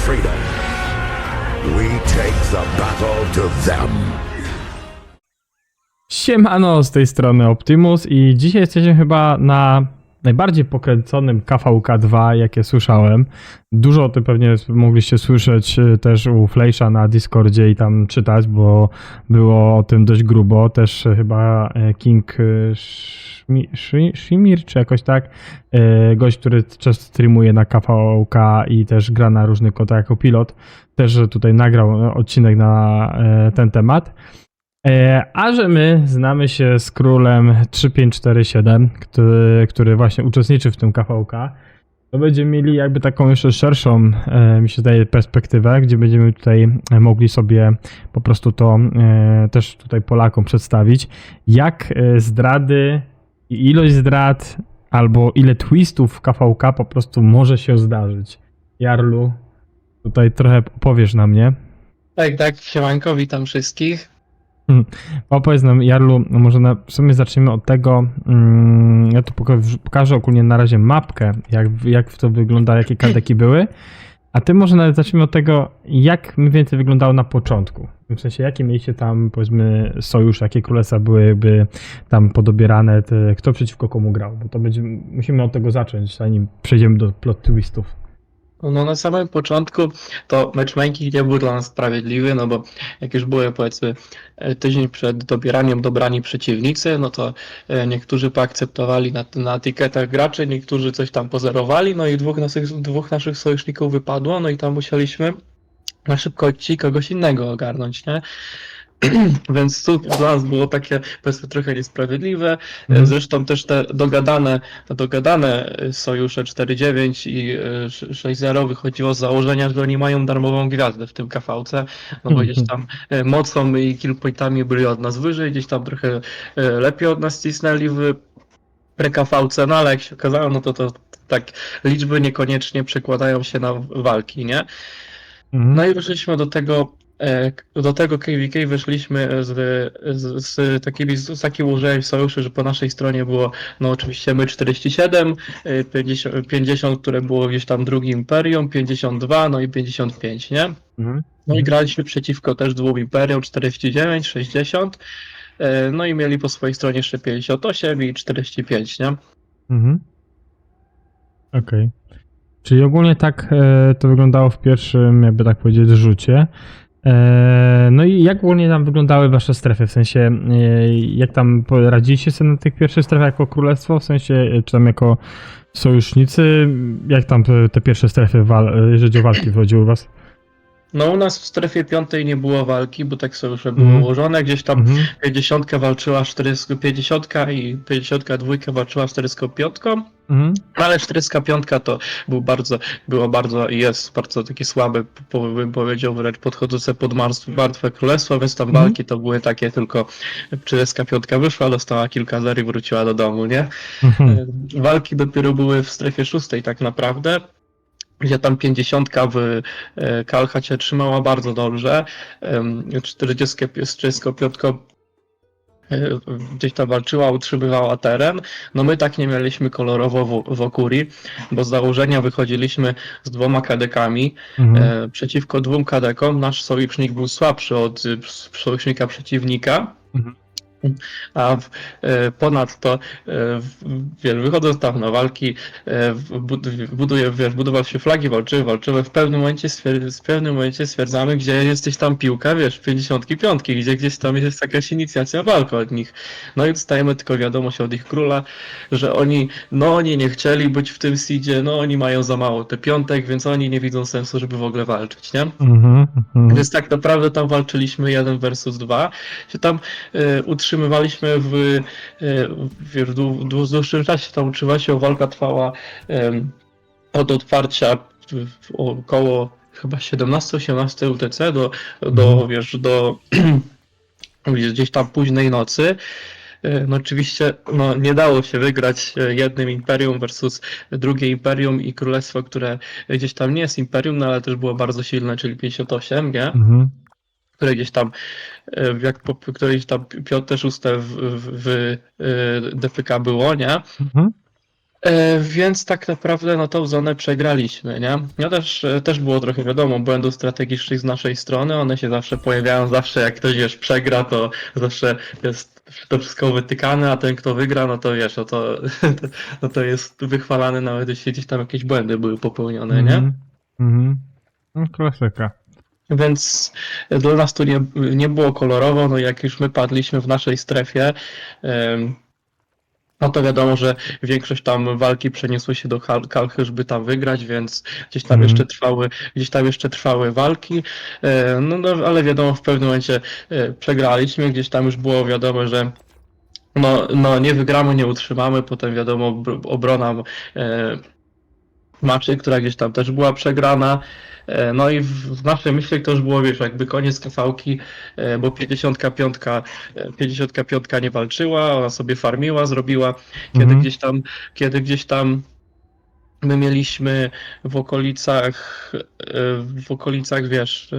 freedom. We take the battle to them. Siemano, z tej strony Optimus i dzisiaj jesteśmy chyba na najbardziej pokręconym KVK2, jakie słyszałem. Dużo o tym pewnie mogliście słyszeć też u Flejsza na Discordzie i tam czytać, bo było o tym dość grubo. Też chyba King Shimir, czy jakoś tak, gość, który często streamuje na KVK i też gra na różnych kotach jako pilot, też tutaj nagrał odcinek na ten temat. A że my znamy się z królem 3547, który właśnie uczestniczy w tym KVK, to będziemy mieli jakby taką jeszcze szerszą, mi się zdaje, perspektywę, gdzie będziemy tutaj mogli sobie po prostu to też tutaj Polakom przedstawić, jak zdrady i ilość zdrad albo ile twistów w KVK po prostu może się zdarzyć. Jarlu, tutaj trochę opowiesz na mnie. Tak, siemanko, witam wszystkich. Opowiedz nam, Jarlu, może w sumie zacznijmy od tego, ja tu pokażę ogólnie na razie mapkę, jak to wygląda, jakie kardeki były, a ty może nawet zacznijmy od tego, jak mniej więcej wyglądało na początku, w sensie jakie mieliście tam, powiedzmy, sojusze, jakie królestwa były tam podobierane, kto przeciwko komu grał, bo to musimy od tego zacząć, zanim przejdziemy do plot twistów. No na samym początku to matchmaking nie był dla nas sprawiedliwy, no bo jak już były, powiedzmy, tydzień przed dobieraniem dobrani przeciwnicy, no to niektórzy poakceptowali na etykietach graczy, niektórzy coś tam pozerowali, no i dwóch naszych sojuszników wypadło, no i tam musieliśmy na szybkości kogoś innego ogarnąć, nie? Więc tu dla nas było takie, powiedzmy, trochę niesprawiedliwe. Zresztą też te dogadane sojusze 4-9 i 6-0 wychodziło z założenia, że oni mają darmową gwiazdę w tym KV-ce, no bo gdzieś tam mocą i killpointami byli od nas wyżej, gdzieś tam trochę lepiej od nas cisnęli w pre-KV-ce, no ale jak się okazało, no to tak liczby niekoniecznie przekładają się na walki, nie? No i wyszliśmy do tego KVK wyszliśmy z takim użyciem sojuszy, że po naszej stronie było, no oczywiście my 47, 50, które było gdzieś tam drugim imperium, 52, no i 55, nie? No i graliśmy przeciwko też dwóm imperium, 49, 60, no i mieli po swojej stronie jeszcze 58 i 45, nie? Okej. Czyli ogólnie tak to wyglądało w pierwszym, jakby tak powiedzieć, rzucie. No i jak ogólnie tam wyglądały wasze strefy? W sensie, jak tam radziliście sobie na tych pierwszych strefach jako królestwo? W sensie, czy tam jako sojusznicy? Jak tam te pierwsze strefy, jeżeli chodzi o walki, wychodziły u was? No u nas w strefie 5 nie było walki, bo tak sojusze były ułożone. Gdzieś tam 50 walczyła 40 i 52 walczyła 45. Ale 45 to było bardzo i jest bardzo takie słabe, bym powiedział, wręcz podchodzące pod martwe królestwo, więc tam walki to były takie tylko 45 wyszła, dostała kilka zer i wróciła do domu, nie? Walki dopiero były w strefie 6 tak naprawdę, gdzie tam 50 w Kalchacie trzymała bardzo dobrze, 45 gdzieś tam walczyła, utrzymywała teren. No my tak nie mieliśmy kolorowo w Okurii, bo z założenia wychodziliśmy z 2 kadekami. Przeciwko 2 kadekom nasz sojusznik był słabszy od sojusznika przeciwnika. A ponadto, wychodząc tam na walki, budowały się flagi, walczyły. W pewnym momencie stwierdzamy, gdzie jest gdzieś tam piłka, 55, gdzie gdzieś tam jest jakaś inicjacja walki od nich. No i dostajemy tylko wiadomość od ich króla, że oni nie chcieli być w tym seedzie, no oni mają za mało te piątek, więc oni nie widzą sensu, żeby w ogóle walczyć, nie? Więc tak naprawdę tam walczyliśmy 1 versus 2, się tam utrzymywaliśmy w dłuższym czasie, ta walka trwała od otwarcia około chyba 17-18 UTC do gdzieś tam późnej nocy. No oczywiście nie dało się wygrać jednym imperium versus drugie imperium i królestwo, które gdzieś tam nie jest imperium, no ale też było bardzo silne, czyli 58, nie? Które gdzieś tam, któreś tam 5-6 w DPK było, nie? Więc tak naprawdę no tą zonę przegraliśmy, nie? No też było trochę wiadomo, błędów strategicznych z naszej strony, one się zawsze pojawiają, zawsze jak ktoś wiesz, przegra, to zawsze jest to wszystko wytykane, a ten kto wygra, no to wiesz, no to, no to jest wychwalany nawet jeśli gdzieś tam jakieś błędy były popełnione, nie? Mhm. No, klasyka. Więc dla nas tu nie było kolorowo, no jak już my padliśmy w naszej strefie, no to wiadomo, że większość tam walki przeniosły się do Kalchy, żeby tam wygrać, więc gdzieś tam jeszcze trwały walki. No ale wiadomo, w pewnym momencie przegraliśmy, gdzieś tam już było wiadomo, że no nie wygramy, nie utrzymamy, potem wiadomo obrona maczy, która gdzieś tam też była przegrana. No i w naszej myśli to już było, wiesz, jakby koniec KV-ki, bo 55 nie walczyła, ona sobie farmiła, zrobiła, Mhm. kiedy gdzieś tam my mieliśmy w okolicach, wiesz,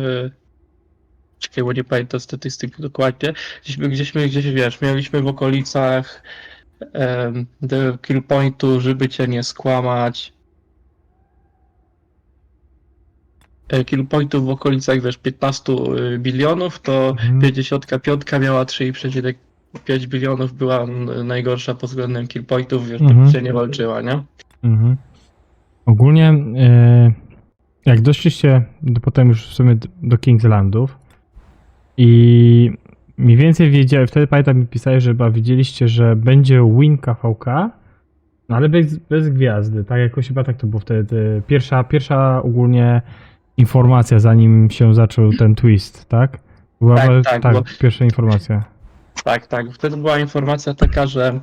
czekaj, bo nie pamiętam statystyk dokładnie, gdzieś wiesz, mieliśmy w okolicach kill pointu, żeby cię nie skłamać, kill pointów w okolicach, wiesz, 15 bilionów, to Mhm. 55 miała 3,5 bilionów, była najgorsza pod względem kill pointów, wiesz, Mhm. się nie walczyła, nie? Mhm. Ogólnie, jak doszliście potem już w sumie do Kingslandów i mniej więcej wiedziałem, wtedy pamiętam mi pisałeś, że chyba widzieliście, że będzie win KVK, no ale bez gwiazdy, tak? Jakoś chyba tak to było wtedy. Pierwsza ogólnie informacja, zanim się zaczął ten twist, tak? Była Tak, bo pierwsza informacja. tak. Wtedy była informacja taka, że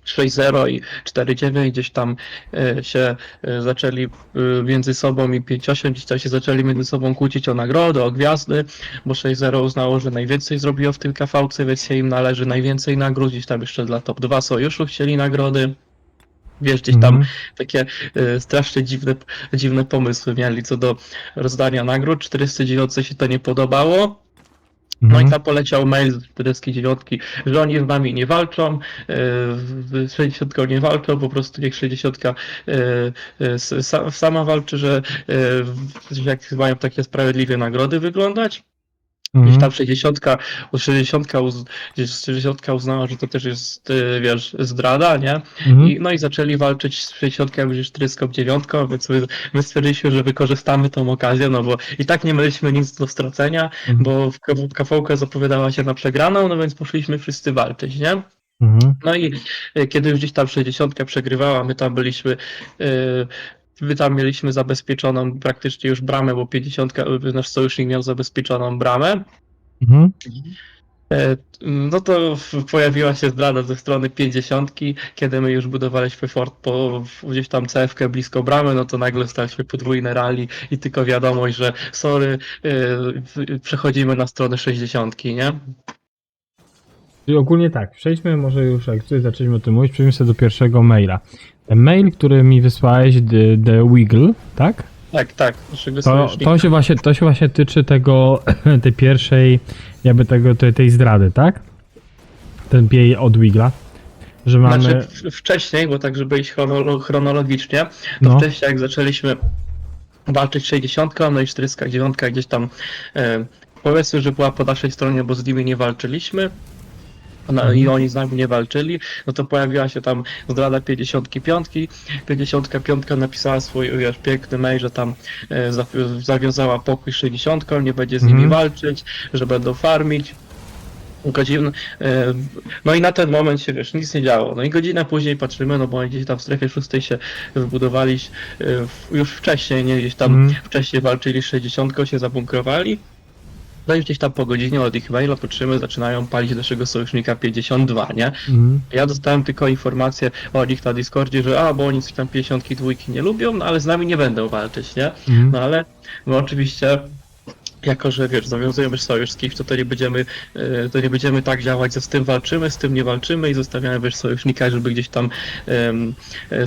6-0 i 4-9 gdzieś tam się zaczęli między sobą i 5-8 gdzieś tam się zaczęli między sobą kłócić o nagrody, o gwiazdy, bo 6-0 uznało, że najwięcej zrobiło w tym KV-ce, więc się im należy najwięcej nagród, gdzieś tam jeszcze dla top 2 sojuszu chcieli nagrody. Wiesz, gdzieś tam takie strasznie dziwne pomysły mieli co do rozdania nagród. 409 się to nie podobało. No i tam poleciał mail z 49, że oni z nami nie walczą, z 60 nie walczą, po prostu niech 60 sama walczy, że jak mają takie sprawiedliwe nagrody wyglądać. Gdzieś tam 60 uznała, że to też jest, wiesz, zdrada, nie? No i zaczęli walczyć z 60 już 49, więc my stwierdziliśmy, że wykorzystamy tą okazję, no bo i tak nie mieliśmy nic do stracenia, bo KV-ka zapowiadała się na przegraną, no więc poszliśmy wszyscy walczyć, nie? No i kiedy już gdzieś tam 60 przegrywała, my tam mieliśmy zabezpieczoną praktycznie już bramę, bo 50, nasz sojusznik miał zabezpieczoną bramę. No to pojawiła się zdrada ze strony 50, kiedy my już budowaliśmy fort gdzieś tam CF-kę blisko bramy, no to nagle staliśmy podwójne rally i tylko wiadomość, że sorry, przechodzimy na stronę 60, nie? Czyli ogólnie tak, przejdźmy może już, jak tutaj zaczęliśmy o tym mówić, przejdźmy sobie do pierwszego maila. Ten mail, który mi wysłałeś, The Wiggle, tak? Tak, naszego sojusznika. To się właśnie tyczy tej pierwszej, jakby tej zdrady, tak? Ten piej od Wigla, że mamy... Znaczy wcześniej, bo tak żeby iść chronologicznie, to wcześniej jak zaczęliśmy walczyć 60, no i 49 gdzieś tam powiedzmy, że była po naszej stronie, bo z nimi nie walczyliśmy. I oni z nami nie walczyli, no to pojawiła się tam zdrada 55. 55 napisała swój, wiesz, piękny mail, że tam zawiązała pokój z 60, nie będzie z nimi walczyć, że będą farmić. No i na ten moment się, wiesz, nic nie działo. No i godzinę później patrzymy, no bo oni gdzieś tam w strefie 6 się wybudowali już wcześniej, nie? Gdzieś tam wcześniej walczyli z 60, się zabunkrowali. No i gdzieś tam po godzinie od ich maila patrzymy, zaczynają palić naszego sojusznika 52, nie? Ja dostałem tylko informację o nich na Discordzie, że bo oni coś tam 52 nie lubią, no ale z nami nie będą walczyć, nie? No ale my oczywiście, jako że wiesz, zawiązujemy sojusz z kimś, to nie będziemy tak działać, że z tym walczymy, z tym nie walczymy i zostawiamy, wiesz, sojusznika, żeby gdzieś tam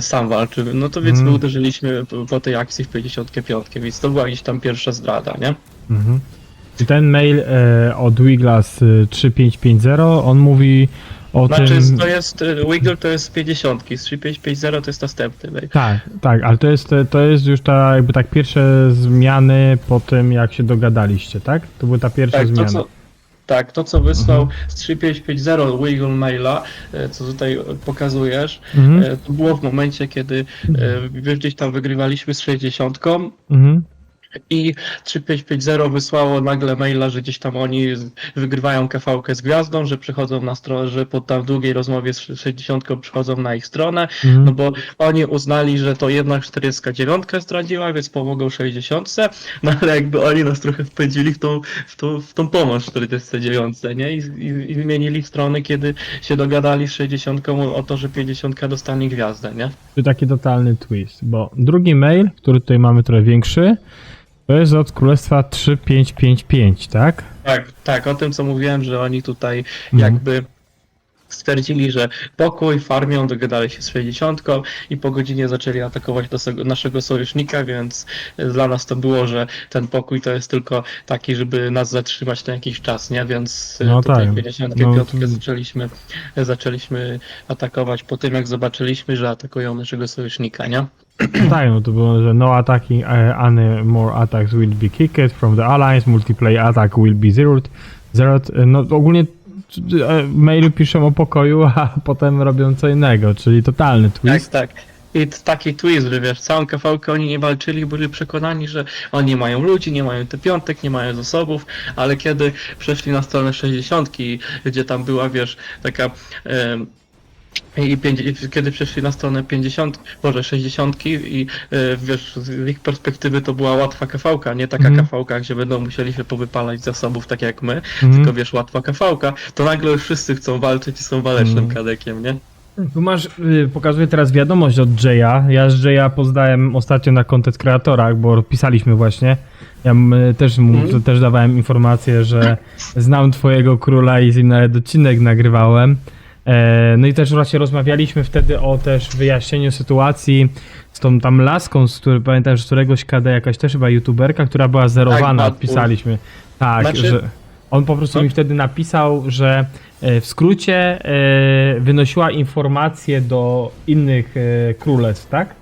sam walczył. No to więc my uderzyliśmy po tej akcji w 55, więc to była gdzieś tam pierwsza zdrada, nie? Ten mail od Wigla z 3550, on mówi o Znaczy, tym... to jest, Wiggle to jest z 50, z 3550 to jest następny mail. Tak, ale to jest już ta jakby tak pierwsze zmiany po tym, jak się dogadaliście, tak? To były ta pierwsza Tak, zmiana. to co wysłał z 3550 Wiggle maila, co tutaj pokazujesz, to było w momencie, kiedy wiesz, gdzieś tam wygrywaliśmy z 60 Mhm. i 3550 wysłało nagle maila, że gdzieś tam oni wygrywają KV-kę z gwiazdą, że przychodzą na stronę, że po tam długiej rozmowie z 60 przychodzą na ich stronę, no bo oni uznali, że to jednak 49 zdradziła, więc pomogą 60, no ale jakby oni nas trochę wpędzili w tą pomoc 49, nie? I wymienili strony, kiedy się dogadali z 60 o to, że 50 dostanie gwiazdę, nie? To taki totalny twist, bo drugi mail, który tutaj mamy trochę większy, to jest od Królestwa 3555, tak? Tak, o tym co mówiłem, że oni tutaj jakby stwierdzili, że pokój, farmią, dogadali się z 60 i po godzinie zaczęli atakować naszego sojusznika, więc dla nas to było, że ten pokój to jest tylko taki, żeby nas zatrzymać na jakiś czas, nie? Więc No tutaj tak. 55 No to- zaczęliśmy atakować po tym, jak zobaczyliśmy, że atakują naszego sojusznika, nie? Tak, no to było, że no attacking any more attacks will be kicked from the alliance, multiplayer attack will be zeroed. No ogólnie mailu piszą o pokoju, a potem robią co innego, czyli totalny twist. Tak. I taki twist, że wiesz, całą kawałkę oni nie walczyli, byli przekonani, że oni nie mają ludzi, nie mają T5, nie mają zasobów, ale kiedy przeszli na stronę 60, gdzie tam była, wiesz, taka... kiedy przeszli na stronę 60 i wiesz, z ich perspektywy to była łatwa kawałka, nie taka kawałka, gdzie będą musieli się powypalać zasobów tak jak my, tylko wiesz, łatwa kawałka, to nagle już wszyscy chcą walczyć i są walecznym kadekiem, nie? Tu masz, pokazuję teraz wiadomość od Jaya. Ja z Jaya poznałem ostatnio na content kreatorach, bo pisaliśmy właśnie. Ja też dawałem informację, że znam twojego króla i z nim nawet odcinek nagrywałem. No i też właśnie rozmawialiśmy wtedy o też wyjaśnieniu sytuacji z tą tam laską, pamiętam, że z któregoś KD jakaś też chyba youtuberka, która była zerowana, Tak, odpisaliśmy. Tak, Znaczy- że on po prostu mi wtedy napisał, że w skrócie wynosiła informacje do innych królestw, tak?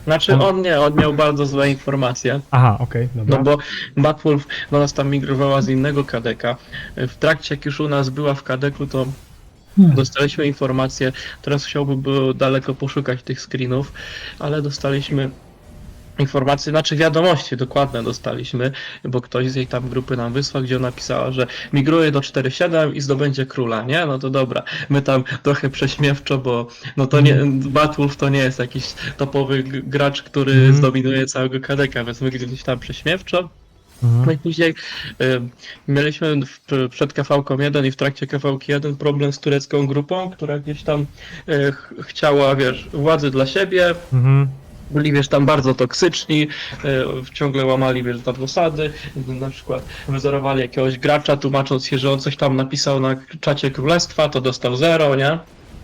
Znaczy on miał bardzo złe informacje. Aha, okej, dobra. No bo Batwolf do nas tam migrowała z innego kadeka. W trakcie jak już u nas była w kadeku, to dostaliśmy informację, teraz chciałbym było daleko poszukać tych screenów, ale dostaliśmy informacje, znaczy wiadomości dokładne dostaliśmy, bo ktoś z jej tam grupy nam wysłał, gdzie ona napisała, że migruje do 4.7 i zdobędzie króla, nie? No to dobra, my tam trochę prześmiewczo, bo no to nie, Batwolf to nie jest jakiś topowy gracz, który zdominuje całego kadeka, więc my gdzieś tam prześmiewczo. No i później mieliśmy przed KV-ką 1 i w trakcie KV-ki 1 problem z turecką grupą, która gdzieś tam chciała, wiesz, władzy dla siebie. Byli, wiesz, tam bardzo toksyczni, ciągle łamali, wiesz, zasady, na przykład wyzerowali jakiegoś gracza, tłumacząc się, że on coś tam napisał na czacie królestwa, to dostał 0, nie?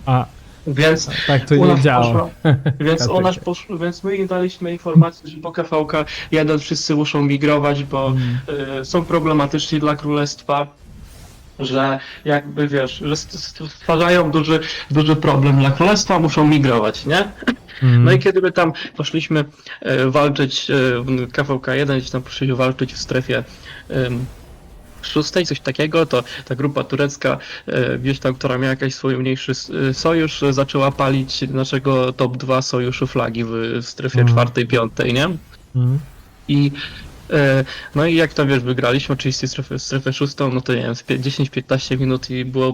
A, Więc tak to u nie nas działa. więc my im daliśmy informację, że po KVK 1 wszyscy muszą migrować, bo są problematyczni dla królestwa, że jakby wiesz, że stwarzają duży problem dla królestwa, muszą migrować, nie? No i kiedy my tam poszliśmy walczyć w KVK 1, gdzieś tam poszliśmy walczyć w strefie 6, coś takiego, to ta grupa turecka gdzieś tam, która miała jakiś swój mniejszy sojusz, zaczęła palić naszego top 2 sojuszu flagi w strefie 4, 5, nie? I no i jak tam wiesz, wygraliśmy oczywiście strefę 6, no to nie wiem, 10-15 minut i było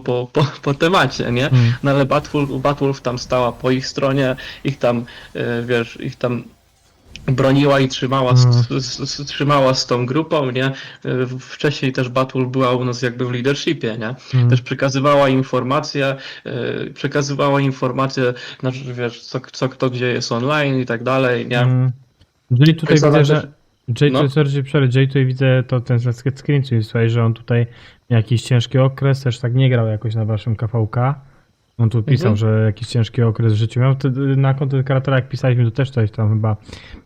po temacie, nie? No ale Batwolf tam stała po ich stronie, ich tam, wiesz, ich tam broniła i trzymała z tą grupą, nie? Wcześniej też Battle była u nas jakby w leadershipie, nie? Też przekazywała informacje, znaczy wiesz, co kto gdzie jest online i tak dalej, nie? Czyli tutaj Więc widzę, ona że też- Jay tutaj widzę to ten screen, czyli słuchaj, że on tutaj miał jakiś ciężki okres, też tak nie grał jakoś na waszym KVK. On tu pisał, że jakiś ciężki okres w życiu miał. Na content kreatora jak pisaliśmy, to też coś tam chyba,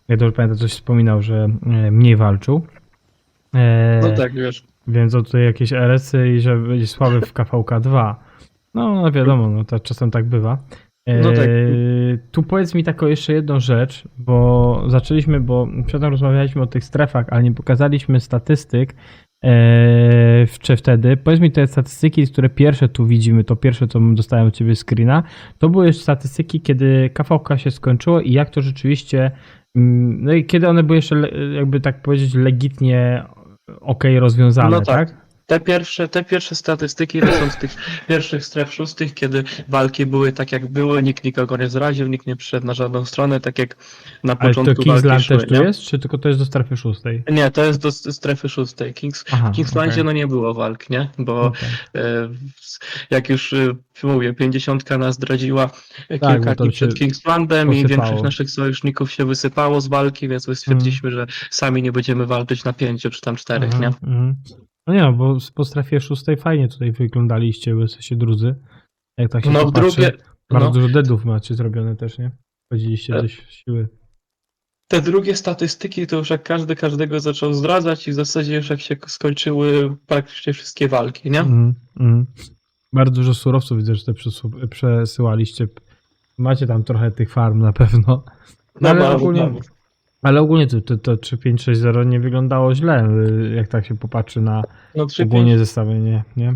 ja dobrze pamiętam, coś wspominał, że mniej walczył. No tak, wiesz. Więc on tutaj jakieś RS-y i że będzie słaby w KVK 2. No wiadomo, no to czasem tak bywa. No tak. Tu powiedz mi taką jeszcze jedną rzecz, bo zaczęliśmy, bo przedtem rozmawialiśmy o tych strefach, ale nie pokazaliśmy statystyk czy wtedy. Powiedz mi te statystyki, które pierwsze tu widzimy, to pierwsze, co dostałem od ciebie screena, to były statystyki, kiedy KVK się skończyło i jak to rzeczywiście, no i kiedy one były jeszcze, jakby tak powiedzieć, legitnie rozwiązane, No tak. tak? Te pierwsze statystyki to są z tych pierwszych stref szóstych, kiedy walki były tak jak były, nikt nikogo nie zraził, nikt nie przyszedł na żadną stronę, tak jak na Ale to początku walki Kingsland szły, też tu nie? jest, czy tylko to jest do strefy szóstej? Nie, to jest do strefy szóstej. Aha, W Kingslandzie okej. no nie było walk, nie? Bo Okej. jak już mówię, 50 nas zdradziła bo kilka to dni się przed Kingslandem i posypało. większość naszych sojuszników się wysypało z walki, więc my stwierdziliśmy, że sami nie będziemy walczyć na 5 czy tam 4, nie? Mhm. No nie, no, bo po strefie szóstej fajnie tutaj wyglądaliście, bo jesteście drudzy. Jak tak się No w popatrzy, drugie, bardzo no, dużo deadów macie zrobione też, nie? Chodziliście E, dość siły. te drugie statystyki to już jak każdy każdego zaczął zdradzać i w zasadzie już jak się skończyły praktycznie wszystkie walki, nie? Mhm. Bardzo dużo surowców widzę, że te przesyłaliście. Macie tam trochę tych farm na pewno. No, ale ogólnie to 3-5-6-0 nie wyglądało źle, jak tak się popatrzy na No 3-5 ogólnie zestawienie, nie?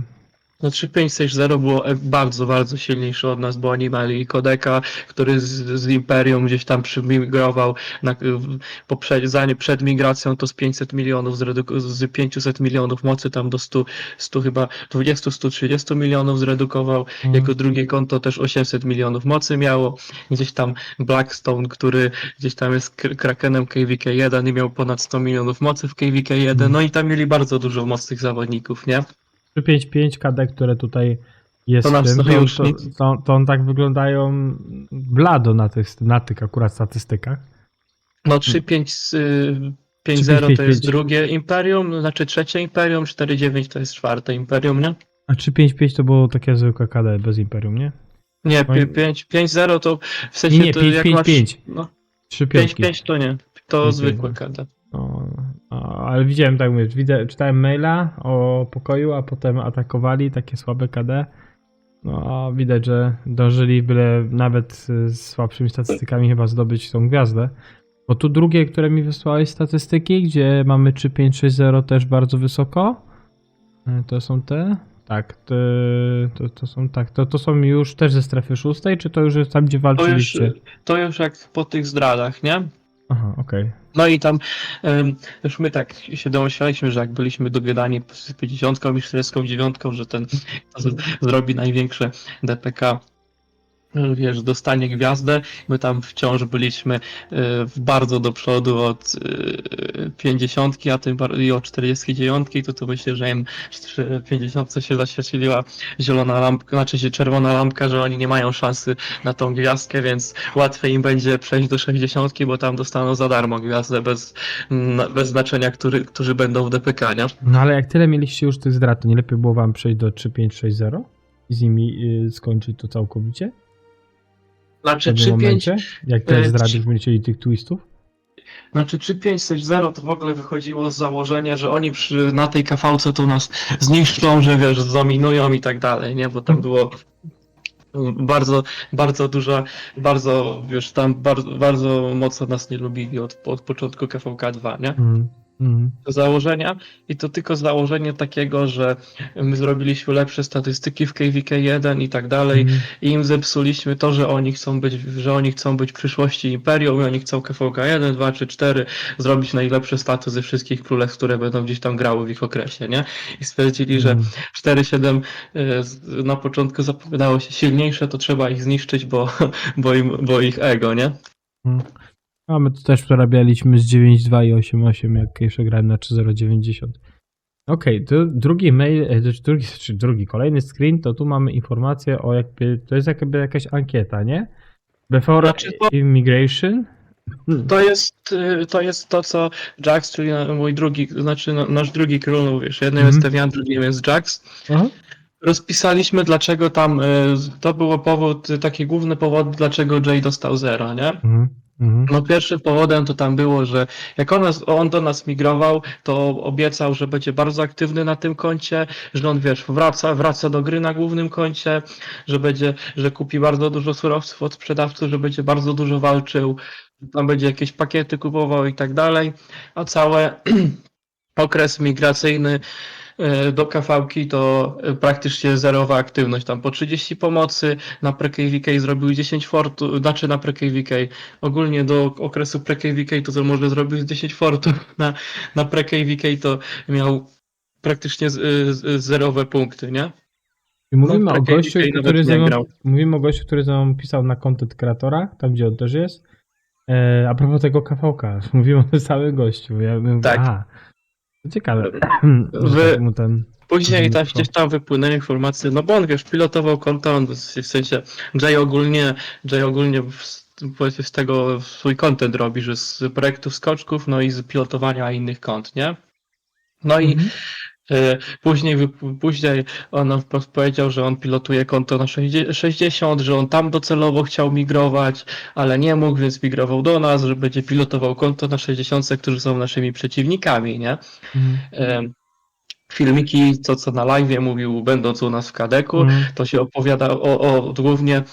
No 3560 było bardzo, bardzo silniejszy od nas, bo oni mieli kodeka, który z Imperium gdzieś tam przymigrował przed migracją to z 500 milionów, z 500 milionów mocy tam do 100 chyba 20-130 milionów zredukował. Jego drugie konto też 800 milionów mocy miało. Gdzieś tam Blackstone, który gdzieś tam jest krakenem KVK1 i miał ponad 100 milionów mocy w KVK1. No i tam mieli bardzo dużo mocnych zawodników, nie? 355 KD, które tutaj jest To w nasz tym, sojusznik. to on tak wyglądają blado na tych akurat statystykach. No 3-5-0 to 3-5-5-5. jest drugie imperium, znaczy trzecie imperium, 4-9 to jest czwarte imperium, nie? A 355 to było takie zwykłe KD bez Imperium, nie? Nie, Oj. 5-0 to w sensie Nie, to jak 555. masz... No, 3 piątki. 5-5 to nie, to 5-5, zwykłe no. KD. Ale widziałem, tak mówię, czytałem maila o pokoju, a potem atakowali takie słabe KD. No a widać, że dążyli byle nawet z słabszymi statystykami chyba zdobyć tą gwiazdę. Bo tu drugie, które mi wysłałeś statystyki, gdzie mamy 3560 też bardzo wysoko. To są te? Tak, to są tak. To są już też ze strefy szóstej, czy to już jest tam, gdzie walczyliście? To już jak po tych zdradach, nie? Aha, okej. No i tam już my tak się domyślaliśmy, że jak byliśmy dogadani z 50 i 49, że ten kto zrobi największe DPK, wiesz, dostanie gwiazdę. My tam wciąż byliśmy bardzo do przodu od 50, a tym i od 49, to myślę, że im 50 się zaświeciła zielona lampka, znaczy się czerwona lampka, że oni nie mają szansy na tą gwiazdkę, więc łatwiej im będzie przejść do 60, bo tam dostaną za darmo gwiazdę bez znaczenia, którzy będą w DPK, nie? No ale jak tyle mieliście już tych zdrad, to nie lepiej było wam przejść do 3560 i z nimi skończyć to całkowicie? Znaczy W pewnym 3-5 momencie? Jak te zdrady już będziecie mieli tych twistów? Znaczy 3-5-6-0 to w ogóle wychodziło z założenia, że oni na tej KV-ce to nas zniszczą, że wiesz, zdominują i tak dalej, nie? Bo tam było bardzo, bardzo duża, bardzo, wiesz, tam bardzo mocno nas nie lubili od początku KVK2, nie? Założenia i to tylko założenie takiego, że my zrobiliśmy lepsze statystyki w KVK1 i tak dalej i im zepsuliśmy to, że oni chcą być w przyszłości Imperium i oni chcą KVK1, 2 czy 4 zrobić najlepsze staty ze wszystkich królestw, które będą gdzieś tam grały w ich okresie, nie? I stwierdzili, że 4-7 na początku zapowiadało się silniejsze, to trzeba ich zniszczyć, bo ich ego, nie? A my to też przerabialiśmy z 9.2 i 8.8, jak jeszcze grałem na 3.0.90. Okej, to drugi mail, kolejny screen, to tu mamy informację o to jest jakby jakaś ankieta, nie? Before immigration? To jest to, co Jax, czyli mój drugi, znaczy nasz drugi król, wiesz, jednym jest Tevian, drugim jest Jax. Rozpisaliśmy, dlaczego tam, to było powód, taki główny powód, dlaczego Jay dostał 0, nie? Mhm. No pierwszym powodem to tam było, że jak on do nas migrował, to obiecał, że będzie bardzo aktywny na tym koncie, że on wiesz, wraca do gry na głównym koncie, że kupi bardzo dużo surowców od sprzedawców, że będzie bardzo dużo walczył, tam będzie jakieś pakiety kupował i tak dalej, a cały okres migracyjny do KV-ki to praktycznie zerowa aktywność, tam po 30 pomocy, na pre-KVK zrobił 10 fortów, znaczy na pre-KVK, ogólnie do okresu pre-KVK to może zrobił z 10 fortów, na pre-KVK to miał praktycznie zerowe punkty, nie? I mówimy o pre-KVK gościu, nawet który nie ze mną, grał. mówimy o gościu, który ze mną pisał na content kreatora, tam gdzie on też jest. A propos tego KVK, mówimy o tym samym gościu. Ja mówię, Tak. aha, to ciekawe. Wy- że tak mu ten... Później tam tylko- gdzieś tam wypłynęły informacje, no bo on wiesz, pilotował konto, on w sensie Jay ogólnie powiedzmy z tego swój content robi, że z projektów skoczków, no i z pilotowania innych kont, nie? No i Mhm. później on nam wprost powiedział, że on pilotuje konto na 60, że on tam docelowo chciał migrować, ale nie mógł, więc migrował do nas, że będzie pilotował konto na 60, którzy są naszymi przeciwnikami, nie? Mhm. Filmiki, to co na live mówił, będąc u nas w Kadeku, Mhm. to się opowiada o głównie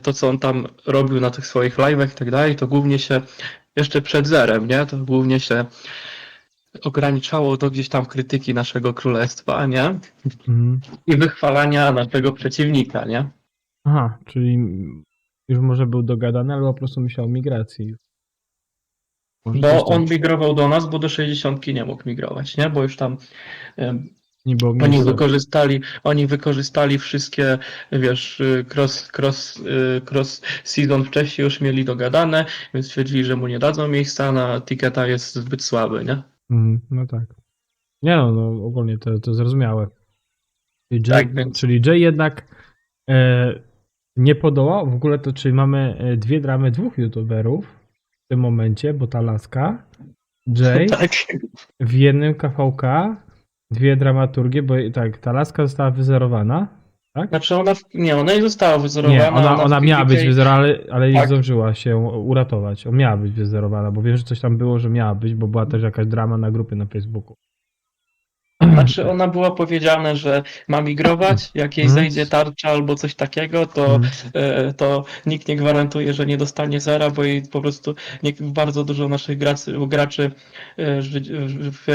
to, co on tam robił na tych swoich live'ach i tak dalej, to głównie się jeszcze przed zerem, nie? To głównie się ograniczało do gdzieś tam krytyki naszego królestwa, nie? Mhm. I wychwalania naszego przeciwnika, nie? Aha, czyli już może był dogadany, albo po prostu myślał o migracji. Może też Bo tak. on migrował do nas, bo do 60 nie mógł migrować, nie? Bo już tam Nie było Oni miejsca. oni wykorzystali wszystkie, wiesz, cross season wcześniej już mieli dogadane, więc stwierdzili, że mu nie dadzą miejsca, na ticketa jest zbyt słaby, nie? Mhm, no tak. Nie no, ogólnie to zrozumiałe. Czyli Jay, Tak, więc- czyli Jay jednak nie podołał. W ogóle to czyli mamy dwie dramy dwóch youtuberów w tym momencie, bo ta laska, Jay Tak. w jednym KVK, dwie dramaturgie, bo tak, ta laska została wyzerowana, tak? Znaczy ona nie została wyzerowana. Nie, ona w miała być PvK wyzerowana, ale nie Tak. zdążyła się uratować. On miała być wyzerowana, bo wiem, że coś tam było, że miała być, bo była też jakaś drama na grupie na Facebooku. Znaczy ona była powiedziane, że ma migrować, jak jej zejdzie tarcza albo coś takiego, to nikt nie gwarantuje, że nie dostanie zera, bo jej po prostu bardzo dużo naszych graczy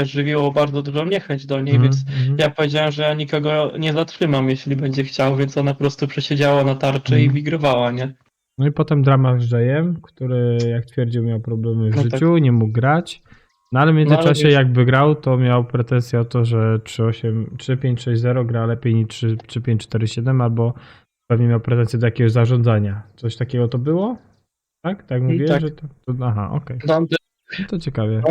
żywiło bardzo dużą niechęć do niej, więc ja powiedziałem, że ja nikogo nie zatrzymam, jeśli będzie chciał, więc ona po prostu przesiedziała na tarczy i migrowała, nie? No i potem drama z Jayem, który jak twierdził miał problemy w No tak. życiu, nie mógł grać. No ale w międzyczasie wiesz- jakby grał, to miał pretensję o to, że 3.5.6.0 gra lepiej niż 3.5.4.7 albo pewnie miał pretensję do jakiegoś zarządzania. Coś takiego to było? Tak? Tak mówię, tak. że to... Aha, okej. Tam No to ciekawie.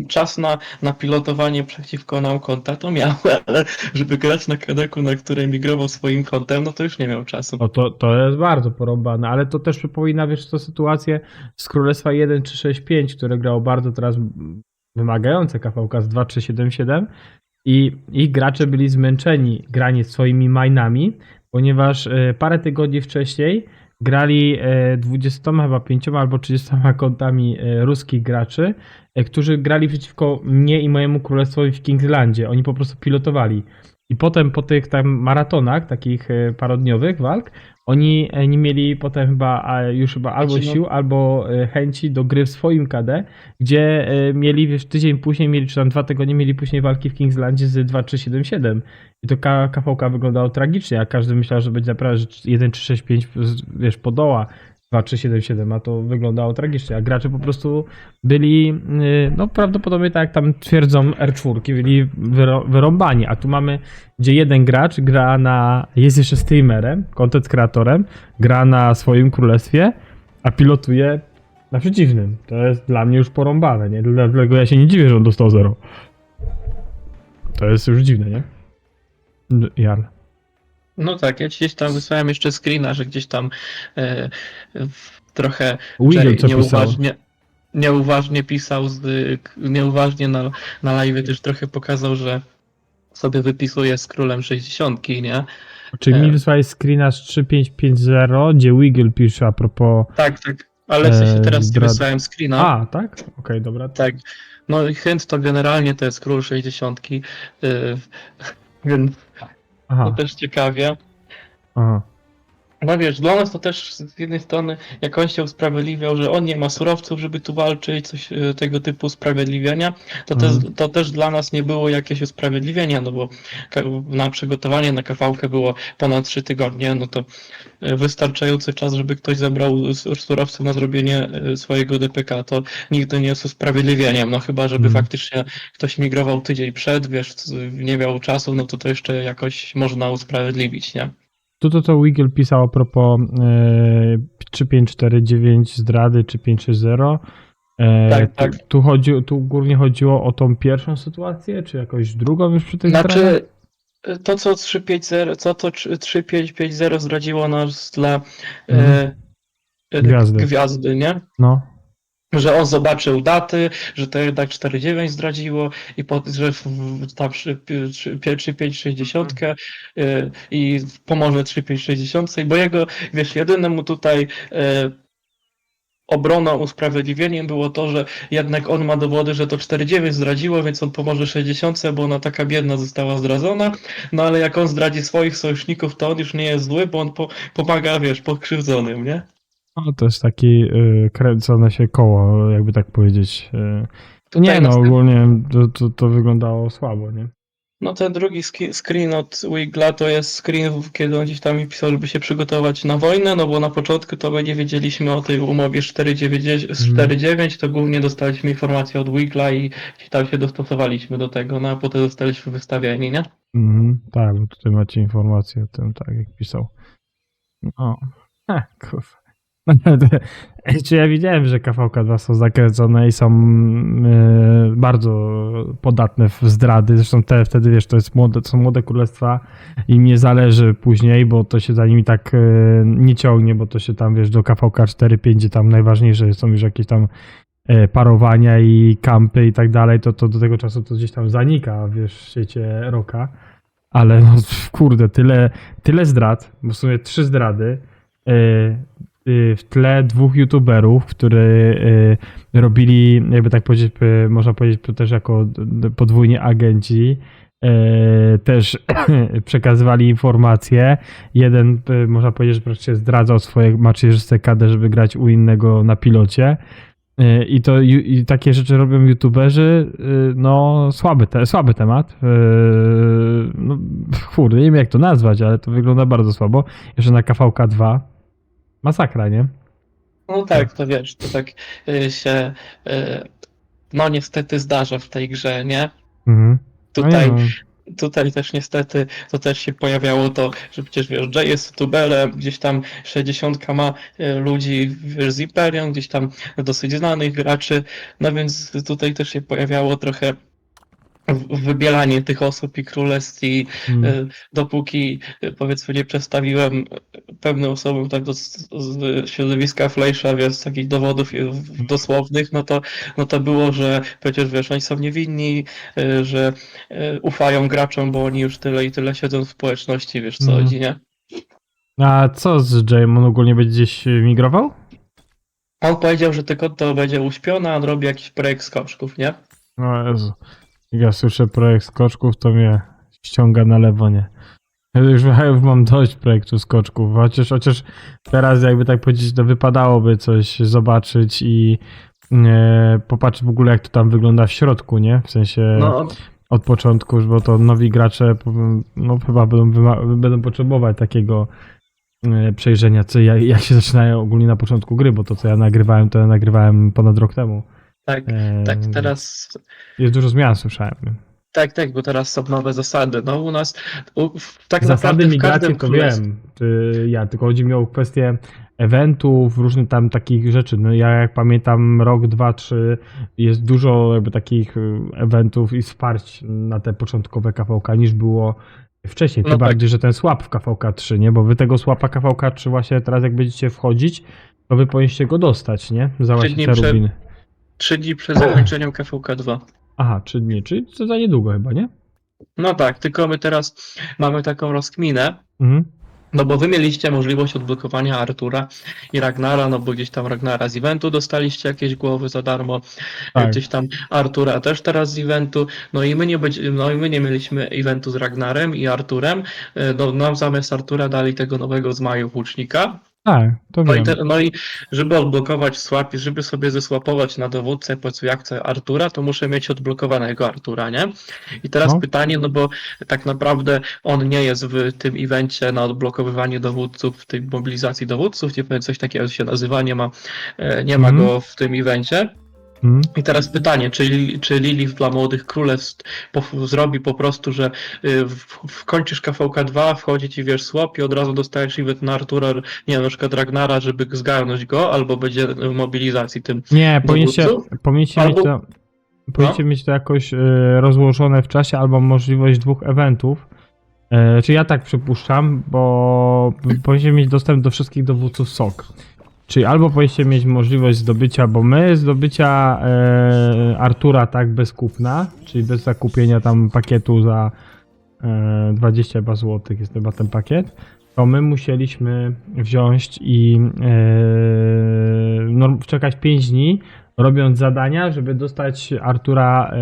czas na pilotowanie przeciwko nam konta to miał, ale żeby grać na kadeku, na której migrował swoim kontem, no to już nie miał czasu. No to jest bardzo porąbane, ale to też przypomina, wiesz, to sytuację z Królestwa 1 czy 6.5, które grało bardzo teraz wymagające KVK z 2.3.7.7 i ich gracze byli zmęczeni granie swoimi mainami, ponieważ parę tygodni wcześniej grali 25 albo 30 kontami ruskich graczy, którzy grali przeciwko mnie i mojemu królestwowi w Kingslandzie. Oni po prostu pilotowali. I potem po tych tam maratonach, takich parodniowych walk, oni nie mieli potem chyba albo Znaczy, no- sił, albo chęci do gry w swoim KD, gdzie mieli, wiesz, tydzień później mieli, czy tam 2 tygodnie mieli później walki w Kingslandzie z 2.3.7.7. I to KVK wyglądało tragicznie, a każdy myślał, że będzie naprawdę, że 1.3.6.5 wiesz, podoła 2.3.7.7, a to wyglądało tragicznie, a gracze po prostu byli, no prawdopodobnie tak jak tam twierdzą R4, byli wyrąbani, a tu mamy, gdzie jeden gracz jest jeszcze streamerem, content kreatorem, gra na swoim królestwie, a pilotuje na przeciwnym. To jest dla mnie już porąbane, nie? Dlatego ja się nie dziwię, że on dostał 0. To jest już dziwne, nie? Jarl. No tak, ja ci gdzieś tam wysłałem jeszcze screena, że gdzieś tam trochę Wiggle Jay co pisał. nieuważnie pisał, nieuważnie na live też trochę pokazał, że sobie wypisuje z królem 60, nie? Czyli mi wysłałeś screena z 3550, gdzie Wiggle pisze a propos... Tak, Ale w sensie teraz ci zdrad- wysłałem screena. A, tak? Okej, dobra. Tak. No i Hynd to generalnie to jest król 60, więc to Aha, też ciekawie. aha. No wiesz, dla nas to też z jednej strony, jak on się usprawiedliwiał, że on nie ma surowców, żeby tu walczyć, coś tego typu usprawiedliwienia, to też dla nas nie było jakieś usprawiedliwienia, no bo na przygotowanie na kawałkę było ponad 3 tygodnie, no to wystarczający czas, żeby ktoś zebrał surowce na zrobienie swojego DPK, to nigdy nie jest usprawiedliwieniem, no chyba, żeby faktycznie ktoś migrował tydzień przed, wiesz, nie miał czasu, no to jeszcze jakoś można usprawiedliwić, nie? To Wiggle pisał a propos 3549 zdrady czy 560. Tak. Tu głównie chodziło o tą pierwszą sytuację, czy jakąś drugą już przy tych zdradach? Znaczy, to co 350, co to 3550 zdradziło nas dla Gwiazdy. nie? No. Że on zobaczył daty, że to jednak 4.9 zdradziło i że ta 3.560 i pomoże 3.560, bo jego, wiesz, jedynym mu tutaj obroną, usprawiedliwieniem było to, że jednak on ma dowody, że to 4.9 zdradziło, więc on pomoże 60, bo ona taka biedna została zdradzona, no ale jak on zdradzi swoich sojuszników, to on już nie jest zły, bo on pomaga, wiesz, pokrzywdzonym, nie? No, to jest taki kręcone się koło, jakby tak powiedzieć. Tutaj Nie no, ogólnie to wyglądało słabo, nie? No ten drugi screen od Wigla to jest screen, kiedy on gdzieś tam mi pisał, żeby się przygotować na wojnę, no bo na początku to my nie wiedzieliśmy o tej umowie 4.9, to głównie dostaliśmy informacje od Wigla i gdzieś tam się dostosowaliśmy do tego, no a potem zostaliśmy wystawieni, nie? Tak, bo tutaj macie informację o tym, tak jak pisał. No, kurwa. Czy ja widziałem, że KVK2 są zakręcone i są bardzo podatne w zdrady. Zresztą wtedy, wiesz, to są młode królestwa i im nie zależy później, bo to się za nimi tak nie ciągnie, bo to się tam, wiesz, do KVK 4-5, gdzie tam najważniejsze są już jakieś tam parowania i kampy i tak dalej, to do tego czasu to gdzieś tam zanika, wiesz, w świecie Rocka. Ale no, kurde, tyle zdrad, bo w sumie 3 zdrady, w tle 2 youtuberów, którzy robili, jakby tak powiedzieć, można powiedzieć też jako podwójnie agenci, też przekazywali informacje. Jeden, można powiedzieć, że praktycznie zdradzał swoje macierzyste KD, żeby grać u innego na pilocie. I takie rzeczy robią youtuberzy, no słaby temat. No, kurde, nie wiem jak to nazwać, ale to wygląda bardzo słabo. Jeszcze na KVK2. Masakra, nie? No tak, to wiesz, to tak się no niestety zdarza w tej grze, nie? Mhm. Tutaj No nie, Tutaj też niestety to też się pojawiało to, że przecież wiesz, Jay jest youtuberem, gdzieś tam 60 ma ludzi wiesz, z Imperium, gdzieś tam dosyć znanych graczy, no więc tutaj też się pojawiało trochę wybielanie tych osób i królestw i dopóki powiedzmy nie przedstawiłem pewnym osobom tak z środowiska Fleischa, wiesz, z takich dowodów dosłownych, no to było, że przecież wiesz, oni są niewinni, że ufają graczom, bo oni już tyle i tyle siedzą w społeczności, wiesz co chodzi, nie? A co z Jayem? On ogólnie będzie gdzieś migrował? On powiedział, że tylko to będzie uśpione, a on robi jakiś projekt skoczków, nie? O Jezu. Jak ja słyszę projekt skoczków, to mnie ściąga na lewo, nie? Ja już mam dość projektu skoczków, chociaż teraz jakby tak powiedzieć, to wypadałoby coś zobaczyć i popatrzeć w ogóle jak to tam wygląda w środku, nie? W sensie od początku, bo to nowi gracze no chyba będą potrzebować takiego przejrzenia, jak się zaczynają ogólnie na początku gry, bo to co ja nagrywałem ponad rok temu. Tak, teraz... Jest dużo zmian, słyszałem. Tak, bo teraz są nowe zasady. No u nas tak zasady naprawdę migracji to wiem. Tylko chodzi mi o kwestię eventów, różnych tam takich rzeczy. No ja jak pamiętam rok, 2, 3 jest dużo jakby takich eventów i wsparć na te początkowe KVK niż było wcześniej. Tym bardziej, że ten swap w KVK 3, nie? Bo wy tego swapa KVK 3 właśnie teraz jak będziecie wchodzić, to wy powinniście go dostać, nie? Za właśnie te rubiny. 3 dni przed zakończeniem KVK 2. Aha, 3 dni, czyli to za niedługo chyba, nie? No tak, tylko my teraz mamy taką rozkminę, No bo wy mieliście możliwość odblokowania Artura i Ragnara, no bo gdzieś tam Ragnara z eventu dostaliście jakieś głowy za darmo, Tak. gdzieś tam Artura też teraz z eventu, no i my nie mieliśmy eventu z Ragnarem i Arturem, no nam zamiast Artura dali tego nowego z Maju Łucznika. Tak, to No i, wiem. no i żeby odblokować swap, żeby sobie zesłapować na dowódcę, powiedzmy jak chcę Artura, to muszę mieć odblokowanego Artura, nie? I teraz No. pytanie, no bo tak naprawdę on nie jest w tym evencie na odblokowywanie dowódców, w tej mobilizacji dowódców, nie powiem, coś takiego się nazywa, nie ma Mhm. go w tym evencie. I teraz pytanie, czy Lilith dla Młodych Królestw zrobi po prostu, że kończysz KVK 2, wchodzi ci wiesz swap i od razu dostajesz event na Artura, nie wiem, na przykład Ragnara, żeby zgarnąć go, albo będzie w mobilizacji tym Nie, powinniście dowódców? mieć Albo- to, powinniście mieć to jakoś rozłożone w czasie, albo możliwość 2 eventów. Czy ja tak przypuszczam, bo powinniście mieć dostęp do wszystkich dowódców SOK. Czyli albo powinniście mieć możliwość zdobycia, bo my zdobycia Artura tak bez kupna, czyli bez zakupienia tam pakietu za 20 chyba złotych jest chyba ten pakiet, to my musieliśmy wziąć i czekać 5 dni, robiąc zadania, żeby dostać Artura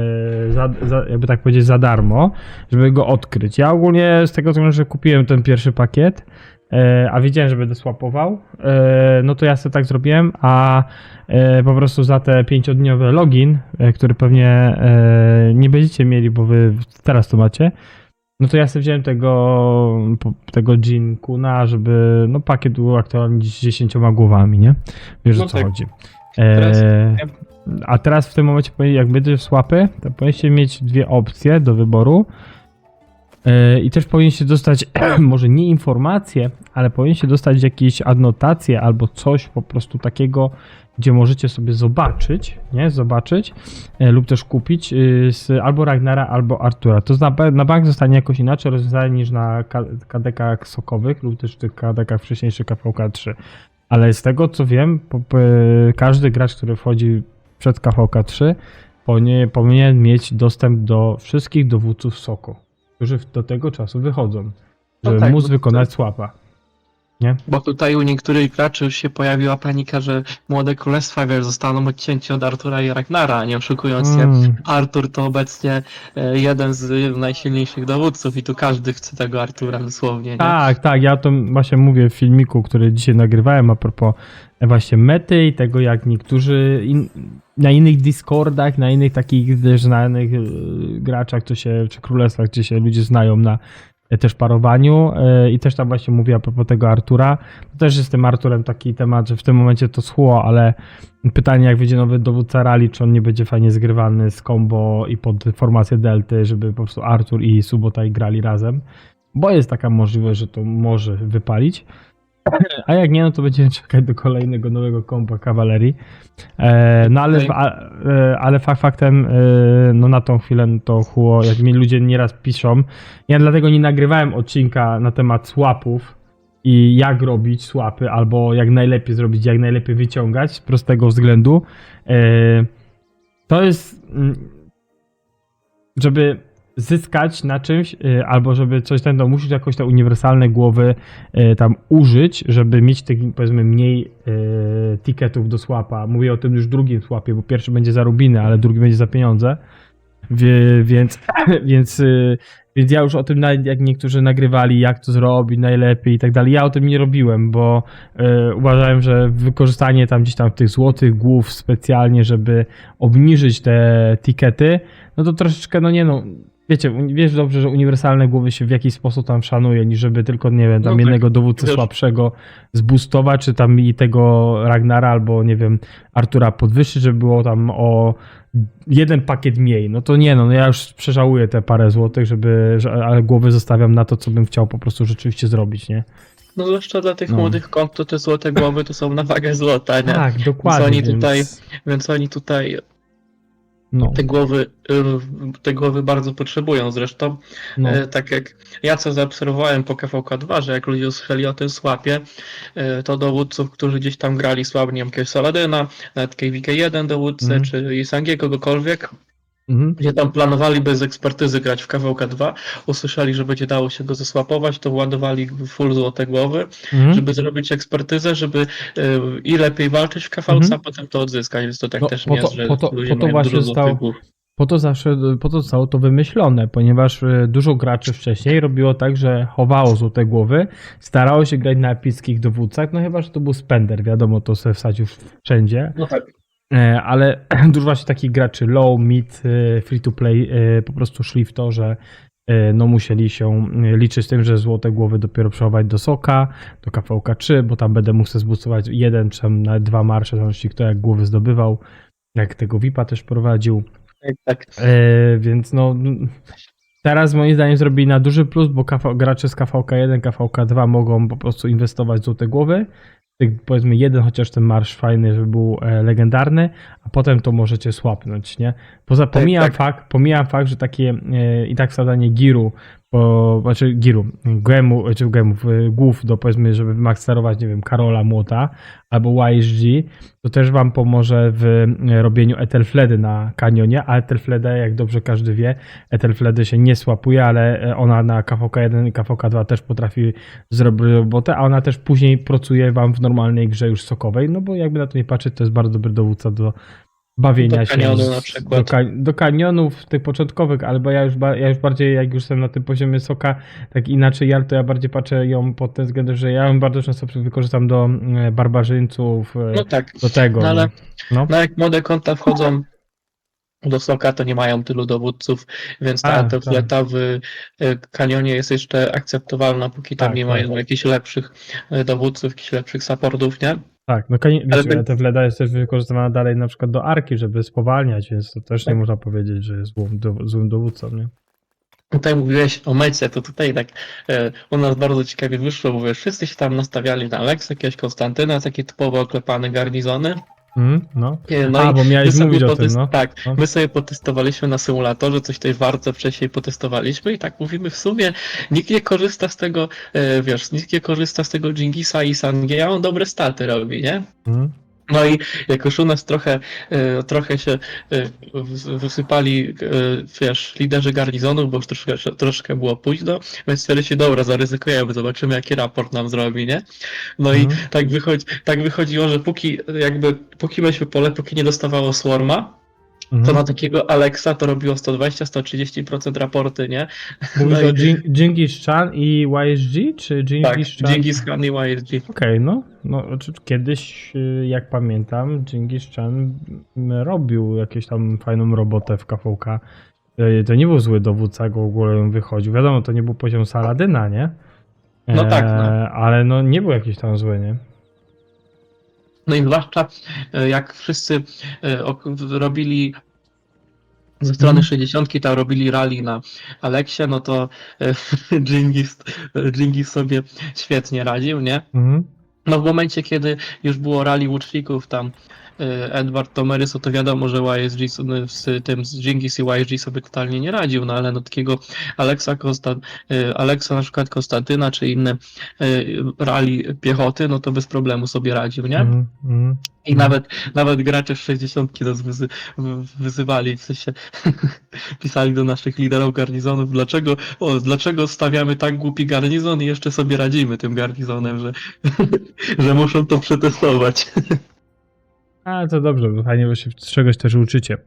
jakby tak powiedzieć za darmo, żeby go odkryć. Ja ogólnie z tego względu, że kupiłem ten pierwszy pakiet, a wiedziałem, że będę swapował, no to ja sobie tak zrobiłem, a po prostu za te 5-dniowy login, który pewnie nie będziecie mieli, bo wy teraz to macie, no to ja sobie wziąłem tego Jin Kuna, żeby no pakiet był aktualnie z 10 głowami, nie? Wiesz No o co tak. chodzi. Teraz- A teraz w tym momencie, jak będziecie w swapy, to powinniście mieć 2 opcje do wyboru. I też powinniście dostać, może nie informacje, ale powinniście dostać jakieś adnotacje albo coś po prostu takiego, gdzie możecie sobie zobaczyć, nie? Zobaczyć lub też kupić albo Ragnara, albo Artura. To na bank zostanie jakoś inaczej rozwiązane niż na KDK-ach sokowych lub też w tych KDK-ach wcześniejszych KVK 3. Ale z tego co wiem, każdy gracz, który wchodzi przed KVK 3 powinien mieć dostęp do wszystkich dowódców SOKO, którzy do tego czasu wychodzą, żeby No tak, móc bo wykonać swapa. Bo tutaj u niektórych graczy już się pojawiła panika, że Młode Królestwa, wiesz, zostaną odcięci od Artura i Ragnara, nie oszukując się. Artur to obecnie jeden z najsilniejszych dowódców i tu każdy chce tego Artura dosłownie, nie? Tak, ja o tym właśnie mówię w filmiku, który dzisiaj nagrywałem a propos właśnie mety i tego, jak niektórzy na innych Discordach, na innych takich znanych graczach, czy królestwach, gdzie się ludzie znają na też parowaniu i też tam właśnie mówię a propos tego Artura. To też jest z tym Arturem taki temat, że w tym momencie to schło, ale pytanie, jak wyjdzie nowy dowódca rally, czy on nie będzie fajnie zgrywany z combo i pod formację delty, żeby po prostu Artur i Subotai grali razem, bo jest taka możliwość, że to może wypalić. A jak nie, no to będziemy czekać do kolejnego nowego kompa kawalerii. No ale faktem, no na tą chwilę to chło, jak mi ludzie nieraz piszą. Ja dlatego nie nagrywałem odcinka na temat swapów i jak robić swapy, albo jak najlepiej zrobić, jak najlepiej wyciągać, z prostego względu. To jest, żeby zyskać na czymś, albo żeby coś ten, to musisz jakoś te uniwersalne głowy tam użyć, żeby mieć tych, powiedzmy, mniej ticketów do swapa. Mówię o tym już drugim swapie, bo pierwszy będzie za rubiny, ale drugi będzie za pieniądze. Więc ja już o tym, jak niektórzy nagrywali, jak to zrobić najlepiej i tak dalej, ja o tym nie robiłem, bo uważałem, że wykorzystanie tam gdzieś tam tych złotych głów specjalnie, żeby obniżyć te tickety, no to troszeczkę, wiesz dobrze, że uniwersalne głowy się w jakiś sposób tam szanuje, niż żeby tylko, nie wiem, tam No tak, jednego dowódcę wiesz. słabszego zboostować, czy tam i tego Ragnara, albo nie wiem, Artura podwyższyć, żeby było tam o jeden pakiet mniej. No to nie, no ja już przeżałuję te parę złotych, ale głowy zostawiam na to, co bym chciał po prostu rzeczywiście zrobić, nie? No zwłaszcza dla tych No. młodych kont, to te złote głowy to są na wagę złota, nie? Tak, dokładnie. Więc oni tutaj no, te głowy bardzo potrzebują zresztą. no. Tak jak ja co zaobserwowałem po KVK2, że jak ludzie usłyszeli o tym swapie, to dowódców, którzy gdzieś tam grali słabnie, jakiegoś Saladyna, nawet KVK1 dowódcę, czy Isangie, kogokolwiek, Mhm. gdzie tam planowali bez ekspertyzy grać w KVK2, usłyszeli, że będzie dało się go zesłapować, to ładowali full złote głowy, Mhm. żeby zrobić ekspertyzę, żeby i lepiej walczyć w KVC, Mhm. a potem to odzyskać, więc to tak No, też po nie to, jest, że po to, ludzie po to mają właśnie dużo złotych zostało, głów. po to zostało to wymyślone, ponieważ dużo graczy wcześniej robiło tak, że chowało złote głowy, starało się grać na epickich dowódcach, no chyba, że to był spender, wiadomo, to sobie wsadził wszędzie, No tak. ale dużo właśnie takich graczy low, mid, free to play po prostu szli w to, że no musieli się liczyć z tym, że złote głowy dopiero przechować do Soka, do KVK 3, bo tam będę mógł sobie zbustować jeden czy nawet 2 marsze, w zależności kto jak głowy zdobywał, jak tego VIP-a też prowadził. Tak. Więc no teraz moim zdaniem zrobili na duży plus, bo gracze z KVK1, KVK2 mogą po prostu inwestować w złote głowy. Powiedzmy jeden chociaż ten marsz fajny, żeby był legendarny, a potem to możecie słapnąć, nie? Pomijam fakt, że takie i tak wsadzanie giru, głów do powiedzmy, żeby wymaksterować, nie wiem, Karola Młota albo YSG, to też wam pomoże w robieniu Ethelfledy na kanionie, a Ethelfleda, jak dobrze każdy wie, Ethelfledy się nie słapuje, ale ona na KVK1 i KVK2 też potrafi zrobić robotę, a ona też później pracuje wam w normalnej grze już sokowej, no bo jakby na to nie patrzeć, to jest bardzo dobry dowódca do bawienia Do się kanionu na przykład. do kanionów tych początkowych, albo ja już bardziej, jak już jestem na tym poziomie soka, tak inaczej to ja bardziej patrzę ją pod tym względem, że ja ją bardzo często wykorzystam do barbarzyńców, No tak. do tego. No ale no. no jak młode konta wchodzą do Soka, to nie mają tylu dowódców, więc ta Tak, Ethelfleta w kanionie jest jeszcze akceptowalna, póki tam Tak, nie tak. mają jakichś lepszych dowódców, jakichś lepszych supportów, nie? Tak, no Ale wiecie, ta Fleda jest też wykorzystywana dalej na przykład do arki, żeby spowalniać, więc to też nie Tak. można powiedzieć, że jest złym dowódcą, nie? Tutaj mówiłeś o mecie, to tutaj tak u nas bardzo ciekawie wyszło, bo wiesz, wszyscy się tam nastawiali na Alexa, jakiegoś Konstantyna, takie typowo oklepane garnizony. No. No i bo miałeś my sobie mówić o tym, no. Tak, No. my sobie potestowaliśmy na symulatorze, coś tej warce wcześniej potestowaliśmy i tak mówimy w sumie, nikt nie korzysta z tego, nikt nie korzysta z tego Dżingisa i Sangie, a on dobre staty robi, nie? Mhm. No i jak już u nas trochę się wysypali, liderzy garnizonów, bo już troszkę było późno, więc stwierdziliśmy, dobra, zaryzykujemy, zobaczymy jaki raport nam zrobi, nie? No i tak wychodziło, że póki weźmy pole, póki nie dostawało Swarma, to na takiego Alexa to robiło 120-130% raporty, nie? Mówisz No o Dżingis Khan i YSG, czy Tak, Dżingis Khan? Dżingis Khan i YSG. Okej, no kiedyś, jak pamiętam, Dżingis Khan robił jakąś tam fajną robotę w KVK. To nie był zły dowódca, jak w ogóle wychodził. Wiadomo, to nie był poziom Saladyna, nie? No tak, no. Ale no nie był jakiś tam zły, nie? No i zwłaszcza jak wszyscy robili ze strony 60 tam robili rally na Aleksie, no to Dżingis sobie świetnie radził, nie? Mhm. No w momencie, kiedy już było rally łuczników, tam Edward Tomeryso, to wiadomo, że YSG z Dżingis i YSG sobie totalnie nie radził, no ale no takiego Aleksa na przykład Konstantyna, czy inne rally piechoty, no to bez problemu sobie radził, nie? I nawet gracze z 60 nas wyzywali, w sensie pisali do naszych liderów garnizonów, dlaczego stawiamy tak głupi garnizon i jeszcze sobie radzimy tym garnizonem, że muszą to przetestować. A, to dobrze, bo fajnie, bo się czegoś też uczycie.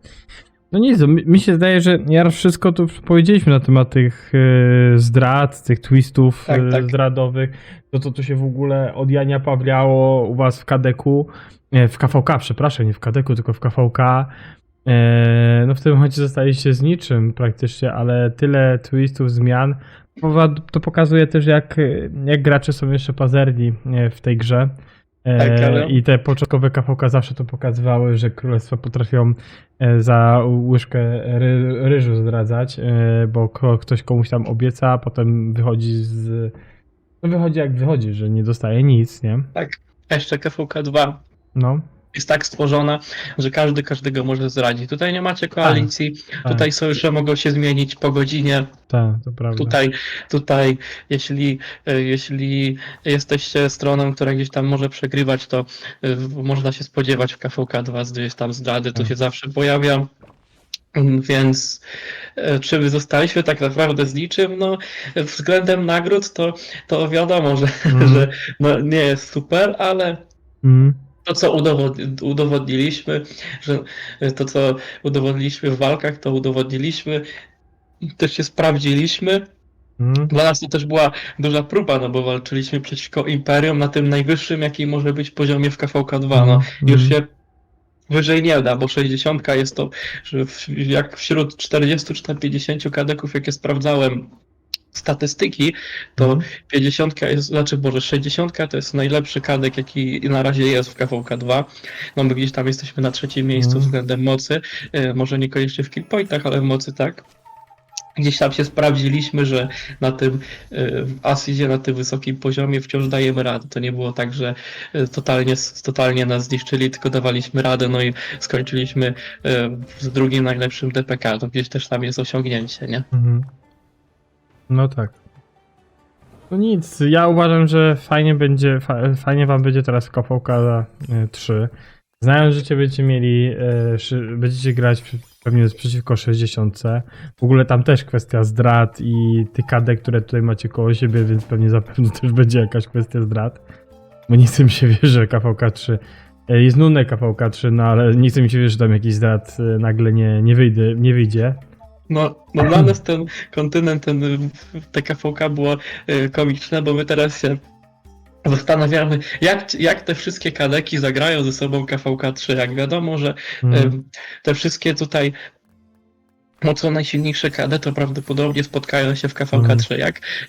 No nic, mi się zdaje, że wszystko tu powiedzieliśmy na temat tych zdrad, tych twistów Tak. zdradowych. To tu się w ogóle od Jania Pawliało u was w KDK, w KVK, przepraszam, nie w KDK, tylko w KVK. No w tym momencie zostaliście z niczym praktycznie, ale tyle twistów, zmian. To pokazuje też, jak gracze są jeszcze pazerni w tej grze. Tak, ale... I te początkowe KVK zawsze to pokazywały, że królestwa potrafią za łyżkę ryżu zdradzać, bo ktoś komuś tam obieca, a potem wychodzi wychodzi jak wychodzi, że nie dostaje nic, nie? Tak, a jeszcze KVK2 No. jest tak stworzona, że każdy każdego może zradzić. Tutaj nie macie koalicji, tak. Tutaj sojusze mogą się zmienić po godzinie. Tak, to prawda. Tutaj jeśli jesteście stroną, która gdzieś tam może przegrywać, to można się spodziewać w KVK2 gdzieś tam zdrady, to się zawsze pojawia. Więc czy zostaliśmy tak naprawdę z niczym? No, względem nagród to wiadomo, że, że no, nie jest super, ale Mm. to, co udowodniliśmy, że to, co udowodniliśmy w walkach, to udowodniliśmy, też się sprawdziliśmy. Mm. Dla nas to też była duża próba, no bo walczyliśmy przeciwko Imperium na tym najwyższym, jaki może być poziomie w KVK 2. No, już się wyżej nie da, bo 60 jest to, że jak wśród 40 czy tam 50 kadeków, jakie sprawdzałem statystyki, to 50 jest, znaczy Boże, 60 to jest najlepszy kadek, jaki na razie jest w KVK 2. No my gdzieś tam jesteśmy na trzecim miejscu względem mocy, może niekoniecznie w killpointach, ale w mocy tak. Gdzieś tam się sprawdziliśmy, że na tym Acidzie, na tym wysokim poziomie wciąż dajemy radę. To nie było tak, że totalnie nas zniszczyli, tylko dawaliśmy radę, no i skończyliśmy z drugim najlepszym DPK. To gdzieś też tam jest osiągnięcie, nie? No tak. No nic, ja uważam, że fajnie będzie, fajnie wam będzie teraz w KVK 3. Znając życie będziecie mieli, będziecie grać pewnie przeciwko 60. W ogóle tam też kwestia zdrad i tych kadek, które tutaj macie koło siebie, więc pewnie zapewne też będzie jakaś kwestia zdrad. Bo nie chcę mi się wierzyć, że KVK 3 jest nudne KVK 3, no ale nie chcę mi się wierzyć, że tam jakiś zdrad nagle nie wyjdzie. No dla nas ten kontynent, te KVK było komiczne, bo my teraz się zastanawiamy, jak te wszystkie kadeki zagrają ze sobą KVK 3. Jak wiadomo, że te wszystkie tutaj mocno najsilniejsze KD to prawdopodobnie spotkają się w KVK 3.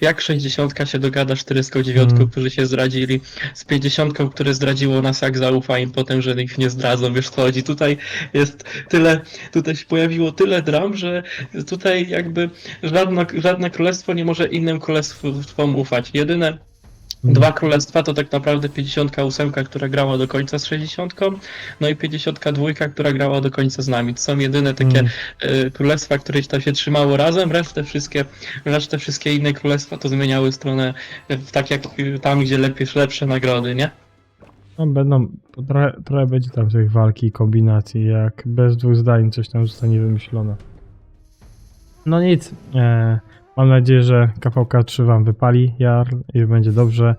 Jak 60 się dogada 49, którzy się zdradzili, z 50, które zdradziło nas, jak zaufa im potem, że ich nie zdradzą, wiesz co chodzi. Tutaj się pojawiło tyle dram, że tutaj jakby żadne królestwo nie może innym królestwom ufać. Jedyne dwa królestwa to tak naprawdę 58, która grała do końca z 60, no i 52, która grała do końca z nami. To są jedyne takie królestwa, które tam się trzymało razem, resztę wszystkie inne królestwa to zmieniały stronę tak jak tam, gdzie lepsze nagrody, nie? No będą, trochę będzie tam tych walki i kombinacji, jak bez dwóch zdań coś tam zostanie wymyślone. No nic, mam nadzieję, że KVK 3 wam wypali, Jarl, i będzie dobrze.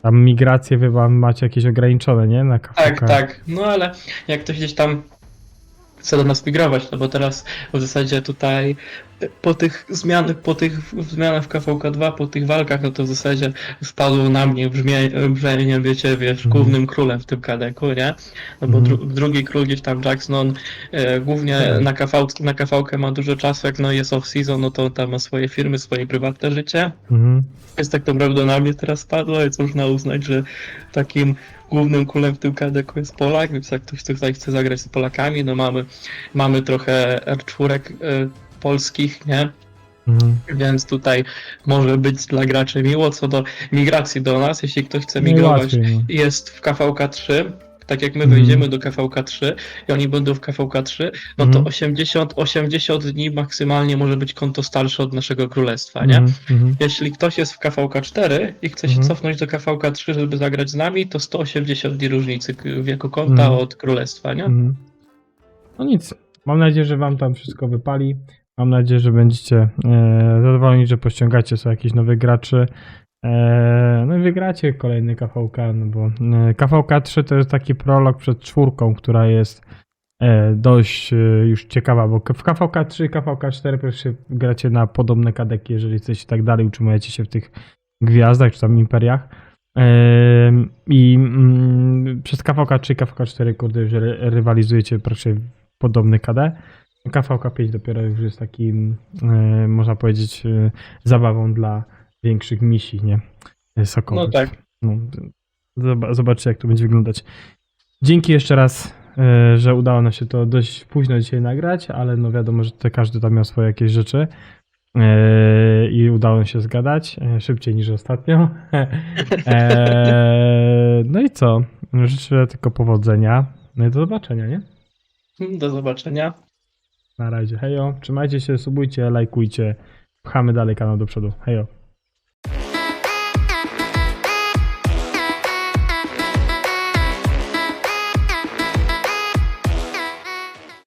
Tam migracje wy wam macie jakieś ograniczone, nie? Na KVK. Tak, no ale jak ktoś gdzieś tam chce do nas migrować, no bo teraz w zasadzie tutaj po tych zmianach w KVK 2, po tych walkach, no to w zasadzie spadło na mnie brzemienie, wiesz, głównym królem w tym kadeku, nie? No bo drugi król gdzieś tam, Jackson, głównie na KVK ma dużo czasu, jak no jest off-season, no to tam ma swoje firmy, swoje prywatne życie. Jest tak naprawdę na mnie teraz spadło, więc można uznać, że takim głównym królem w tym kadeku jest Polak, więc jak ktoś tutaj chce zagrać z Polakami, no mamy trochę R4 polskich, nie? Więc tutaj może być dla graczy miło. Co do migracji do nas, jeśli ktoś chce migrować, jest w KVK 3. Tak jak my wejdziemy do KVK 3 i oni będą w KVK 3, no to 80 dni maksymalnie może być konto starsze od naszego królestwa, nie? Jeśli ktoś jest w KVK 4 i chce się cofnąć do KVK 3, żeby zagrać z nami, to 180 dni różnicy wieku konta od królestwa, nie? No nic, mam nadzieję, że wam tam wszystko wypali. Mam nadzieję, że będziecie zadowoleni, że pościągacie sobie jakichś nowych graczy. No i wygracie kolejny KVK, no bo KVK 3 to jest taki prolog przed 4, która jest dość już ciekawa, bo w KVK 3 i KVK 4 pierwszy gracie na podobne kadeki, jeżeli jesteście tak dalej, utrzymujecie się w tych gwiazdach czy tam imperiach. I przez KVK 3 i KVK 4 kurde już rywalizujecie proszę podobny KD. KVK 5 dopiero już jest takim, można powiedzieć, zabawą dla większych misji, nie? Sokowych. No tak. No, zobaczcie, jak to będzie wyglądać. Dzięki jeszcze raz, że udało nam się to dość późno dzisiaj nagrać, ale no wiadomo, że każdy tam miał swoje jakieś rzeczy i udało nam się zgadać szybciej niż ostatnio. No i co? Życzę tylko powodzenia. No i do zobaczenia, nie? Do zobaczenia. Na razie. Hejo. Trzymajcie się, subujcie, lajkujcie. Pchamy dalej kanał do przodu. Hejo.